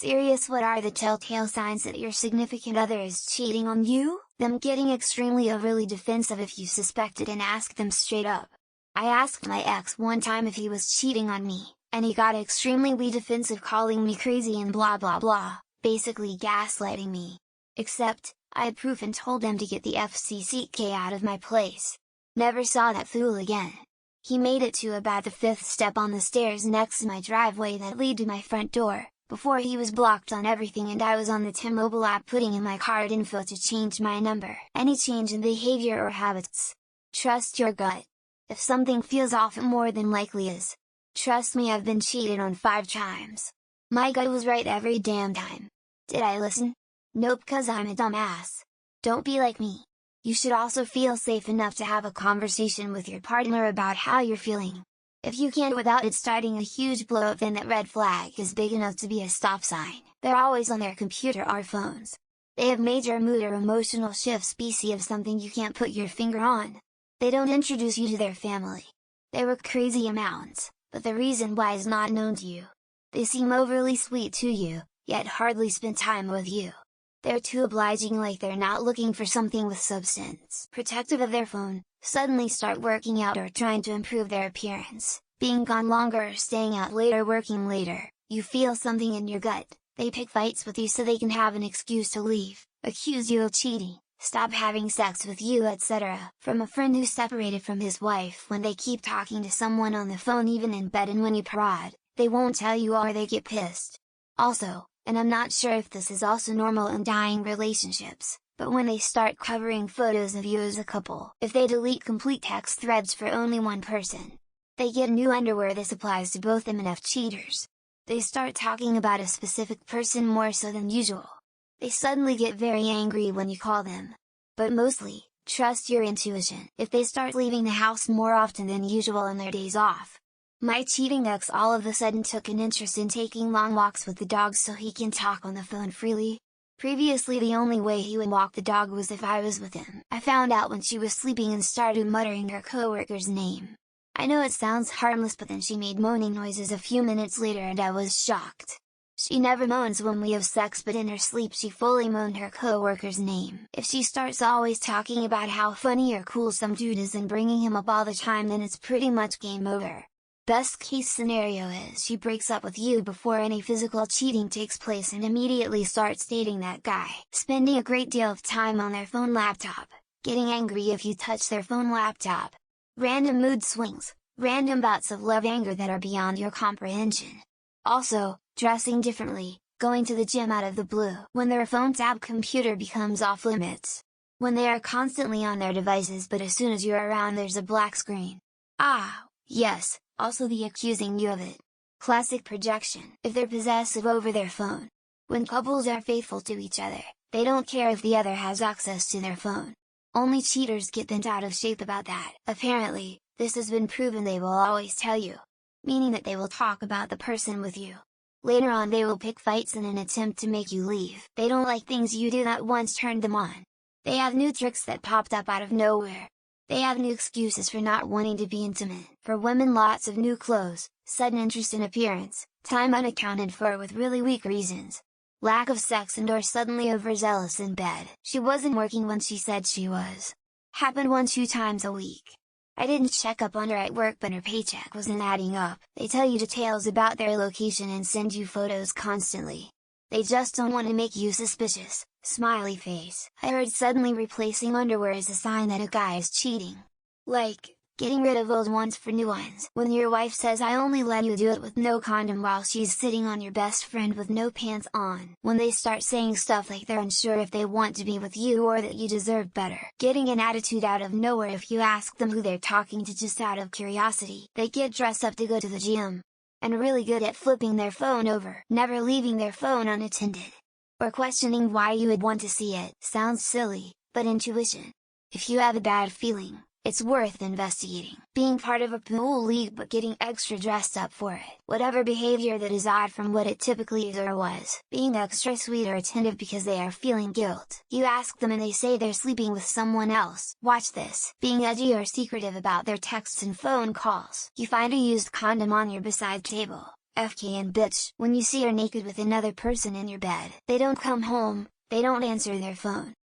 Serious, what are the telltale signs that your significant other is cheating on you? Them getting extremely overly defensive if you suspect it, and ask them straight up. I asked my ex one time if he was cheating on me, and he got extremely defensive, calling me crazy and blah blah blah, basically gaslighting me. Except, I had proof and told him to get the FCCK out of my place. Never saw that fool again. He made it to about the 5th step on the stairs next to my driveway that lead to my front door, before he was blocked on everything and I was on the T-Mobile app putting in my card info to change my number. Any change in behavior or habits? Trust your gut. If something feels off, it more than likely is. Trust me, I've been cheated on 5 times. My gut was right every damn time. Did I listen? Nope, 'cause I'm a dumbass. Don't be like me. You should also feel safe enough to have a conversation with your partner about how you're feeling. If you can't without it starting a huge blow up, then that red flag is big enough to be a stop sign. They're always on their computer or phones. They have major mood or emotional shifts, species of something you can't put your finger on. They don't introduce you to their family. They work crazy amounts, but the reason why is not known to you. They seem overly sweet to you, yet hardly spend time with you. They're too obliging, like they're not looking for something with substance. Protective of their phone, suddenly start working out or trying to improve their appearance, being gone longer or staying out later, working later. You feel something in your gut, they pick fights with you so they can have an excuse to leave, accuse you of cheating, stop having sex with you, etc. From a friend who separated from his wife when they keep talking to someone on the phone even in bed, and when you prod, they won't tell you or they get pissed. Also, and I'm not sure if this is also normal in dying relationships, but when they start covering photos of you as a couple, if they delete complete text threads for only one person, they get new underwear. This applies to both them and F cheaters. They start talking about a specific person more so than usual. They suddenly get very angry when you call them. But mostly, trust your intuition. If they start leaving the house more often than usual on their days off. My cheating ex all of a sudden took an interest in taking long walks with the dog so he can talk on the phone freely. Previously, the only way he would walk the dog was if I was with him. I found out when she was sleeping and started muttering her coworker's name. I know it sounds harmless, but then she made moaning noises a few minutes later and I was shocked. She never moans when we have sex, but in her sleep she fully moaned her coworker's name. If she starts always talking about how funny or cool some dude is and bringing him up all the time, then it's pretty much game over. Best case scenario is she breaks up with you before any physical cheating takes place and immediately starts dating that guy, spending a great deal of time on their phone laptop, getting angry if you touch their phone laptop. Random mood swings, random bouts of love anger that are beyond your comprehension. Also, dressing differently, going to the gym out of the blue. When their phone tab computer becomes off limits. When they are constantly on their devices but as soon as you're around there's a black screen. Ah, yes. Also the accusing you of it. Classic projection. If they're possessive over their phone. When couples are faithful to each other, they don't care if the other has access to their phone. Only cheaters get bent out of shape about that. Apparently, this has been proven. They will always tell you. Meaning that they will talk about the person with you. Later on they will pick fights in an attempt to make you leave. They don't like things you do that once turned them on. They have new tricks that popped up out of nowhere. They have new excuses for not wanting to be intimate. For women, lots of new clothes, sudden interest in appearance, time unaccounted for with really weak reasons. Lack of sex and/or suddenly overzealous in bed. She wasn't working when she said she was. Happened 1-2 times a week. I didn't check up on her at work, but her paycheck wasn't adding up. They tell you details about their location and send you photos constantly. They just don't want to make you suspicious. Smiley face. I heard suddenly replacing underwear is a sign that a guy is cheating. Like, getting rid of old ones for new ones. When your wife says I only let you do it with no condom while she's sitting on your best friend with no pants on. When they start saying stuff like they're unsure if they want to be with you or that you deserve better. Getting an attitude out of nowhere if you ask them who they're talking to just out of curiosity. They get dressed up to go to the gym. And really good at flipping their phone over. Never leaving their phone unattended. Or questioning why you would want to see it. Sounds silly, but intuition. If you have a bad feeling, it's worth investigating. Being part of a pool league but getting extra dressed up for it. Whatever behavior that is odd from what it typically is or was. Being extra sweet or attentive because they are feeling guilt. You ask them and they say they're sleeping with someone else. Watch this. Being edgy or secretive about their texts and phone calls. You find a used condom on your beside table. FK and bitch. When you see her naked with another person in your bed, they don't come home, they don't answer their phone,